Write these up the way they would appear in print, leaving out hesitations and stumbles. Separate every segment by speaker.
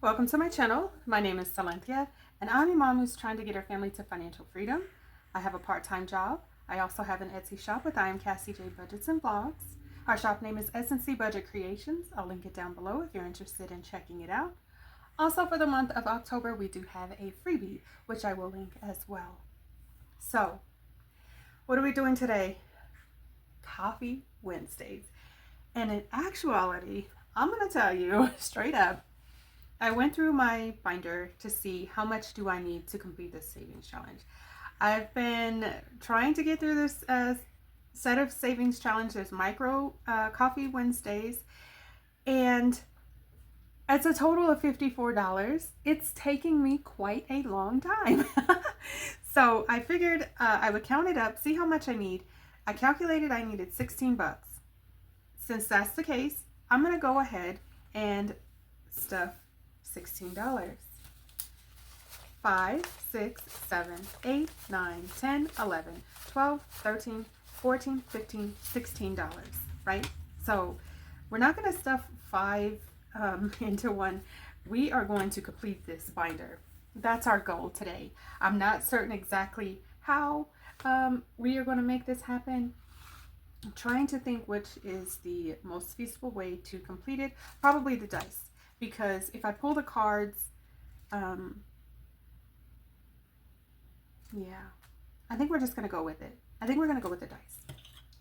Speaker 1: Welcome to my channel. My name is Silynthia, and I'm a mom who's trying to get her family to financial freedom. I have a part-time job. I also have an Etsy shop with I am Cassie J Budgets and Vlogs. Our shop name is SNC Budget Creations. I'll link it down below if you're interested in checking it out. Also, for the month of October, we do have a freebie, which I will link as well. So, what are we doing today? Coffee Wednesdays. And in actuality, I'm going to tell you straight up, I went through my binder to see how much do I need to complete this savings challenge. I've been trying to get through this set of savings challenge. There's micro coffee Wednesdays, and it's a total of $54. It's taking me quite a long time. So I figured I would count it up, see how much I need. I calculated I needed 16 bucks. Since that's the case, I'm going to go ahead and stuff $16. 5, 6, 7, 8, 9, 10, 11, 12, 13, 14, 15, $16, right? So we're not going to stuff 5 into one. We are going to complete this binder. That's our goal today. I'm not certain exactly how we are going to make this happen. I'm trying to think which is the most feasible way to complete it. Probably the dice. Because if I pull the cards, yeah, I think we're just going to go with it. I think we're going to go with the dice.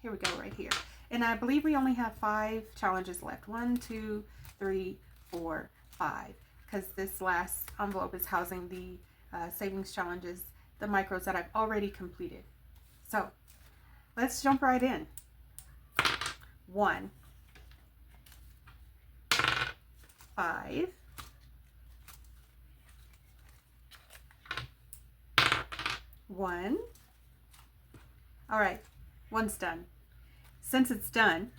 Speaker 1: Here we go, right here. And I believe we only have 5 challenges left. 1, 2, 3, 4, 5. Because this last envelope is housing the savings challenges, the micros that I've already completed. So, let's jump right in. 1, 5, 1. All right, 1's done. Since it's done,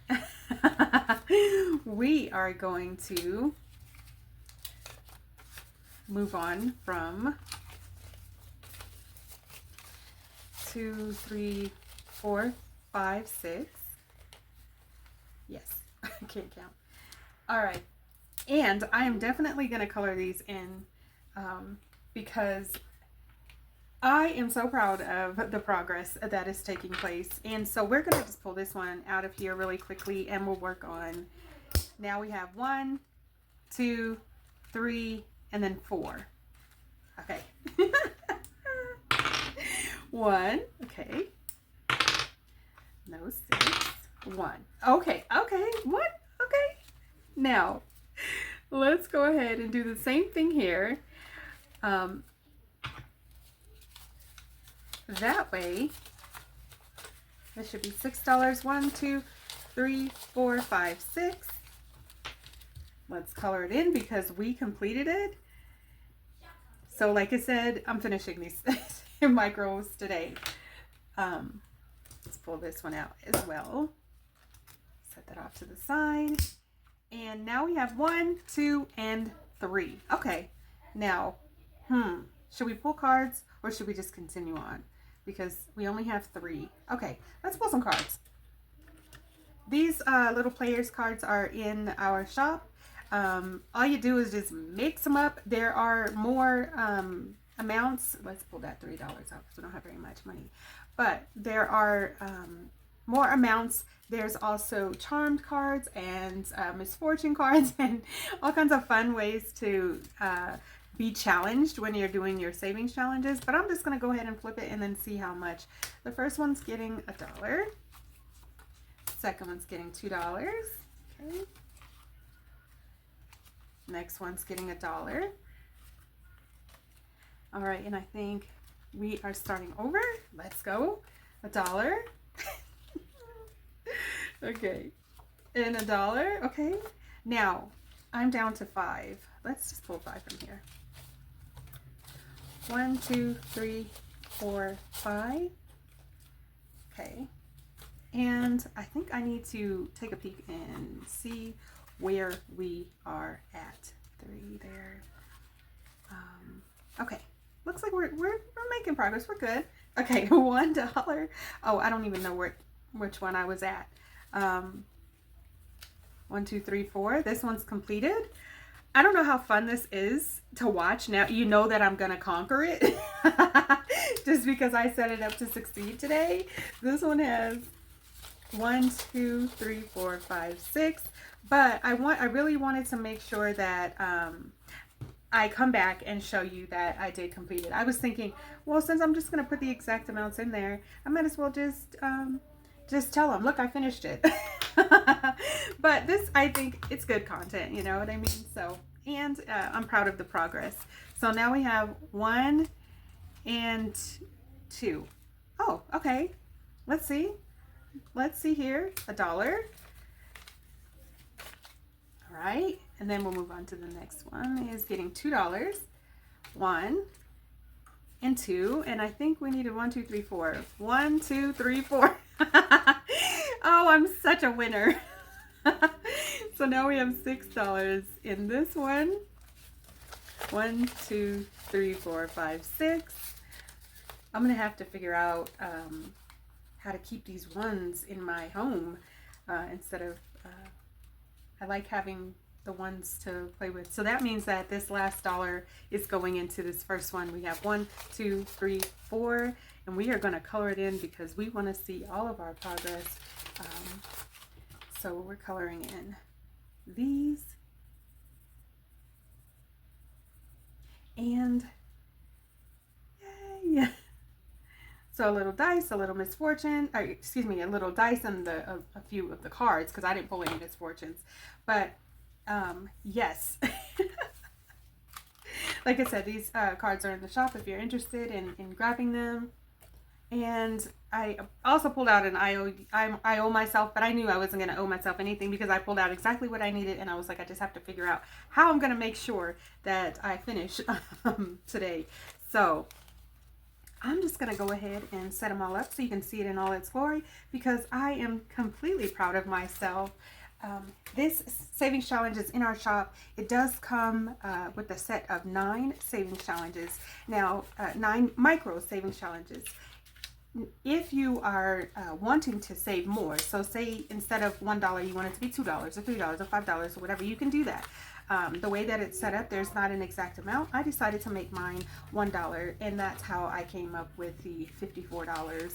Speaker 1: we are going to move on from 2, 3, 4, 5, 6. Yes, I can't count. All right. And I am definitely going to color these in because I am so proud of the progress that is taking place. And so we're going to just pull this one out of here really quickly and we'll work on. Now we have 1, 2, 3, and then 4. Okay. 1. Okay. No 6. 1. Okay. Okay. What? Okay. Now, let's go ahead and do the same thing here. That way, this should be $6. 1, 2, 3, 4, 5, 6. Let's color it in because we completed it. So like I said, I'm finishing these micros today. Let's pull this one out as well. Set that off to the side. And now we have 1, 2, and 3. Okay. Now, should we pull cards or should we just continue on? Because we only have 3. Okay, let's pull some cards. These little players cards are in our shop. All you do is just mix them up. There are more amounts. Let's pull that $3 out because we don't have very much money. But there are more amounts. There's also charmed cards and misfortune cards and all kinds of fun ways to be challenged when you're doing your savings challenges. But I'm just going to go ahead and flip it and then see how much. The first one's getting $1. Second one's getting $2. Okay. Next one's getting $1. All right, and I think we are starting over. Let's go. $1. Okay, and $1. Okay, now I'm down to 5. Let's just pull 5 from here. 1, 2, 3, 4, 5. Okay, and I think I need to take a peek and see where we are at. 3 there. Okay, looks like we're making progress. We're good. Okay, $1. Oh, I don't even know which one I was at. 1, 2, 3, 4. This one's completed. I don't know how fun this is to watch. Now you know that I'm gonna conquer it just because I set it up to succeed today. This one has 1, 2, 3, 4, 5, 6, but I really wanted to make sure that I come back and show you that I did complete it. I was thinking, well, since I'm just gonna put the exact amounts in there, I might as well just tell them, look, I finished it. But this, I think it's good content, you know what I mean? So, and I'm proud of the progress. So now we have 1 and 2. Oh, okay. Let's see. Let's see here. $1. All right. And then we'll move on to the next one. Is getting $2. 1 and 2. And I think we needed 1, 2, 3, 4. 1, 2, 3, 4. Oh, I'm such a winner. So now we have $6 in this one. 1, 2, 3, 4, 5, 6. I'm gonna have to figure out how to keep these ones in my home instead of I like having the ones to play with. So that means that this last dollar is going into this first one. We have 1, 2, 3, 4, and we are going to color it in because we want to see all of our progress. So we're coloring in these, and yay! So a little dice, a little misfortune, or excuse me, a little dice and a few of the cards, because I didn't pull any misfortunes. But yes, like I said, these cards are in the shop if you're interested in grabbing them. And I also pulled out an I owe myself, but I knew I wasn't going to owe myself anything because I pulled out exactly what I needed, and I was like, I just have to figure out how I'm going to make sure that I finish today. So I'm just going to go ahead and set them all up so you can see it in all its glory, because I am completely proud of myself. This savings challenge is in our shop. It does come with a set of 9 savings challenges. Now, 9 micro savings challenges. If you are wanting to save more, so say instead of $1 you want it to be $2 or $3 or $5 or whatever, you can do that. The way that it's set up, there's not an exact amount. I decided to make mine $1, and that's how I came up with the $54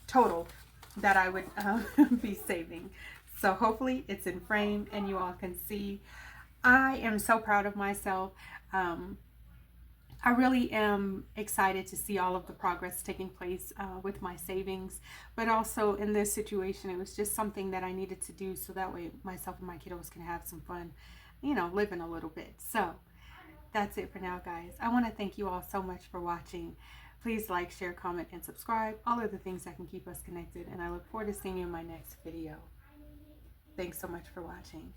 Speaker 1: total that I would be saving. So hopefully it's in frame and you all can see. I am so proud of myself. I really am excited to see all of the progress taking place with my savings, but also in this situation, it was just something that I needed to do so that way myself and my kiddos can have some fun, you know, living a little bit. So that's it for now, guys. I want to thank you all so much for watching. Please like, share, comment, and subscribe. All of the things that can keep us connected, and I look forward to seeing you in my next video. Thanks so much for watching.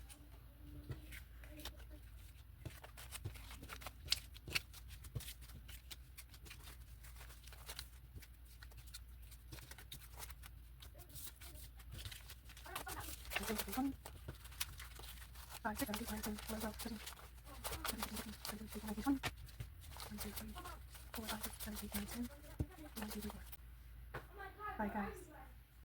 Speaker 1: Bye, guys.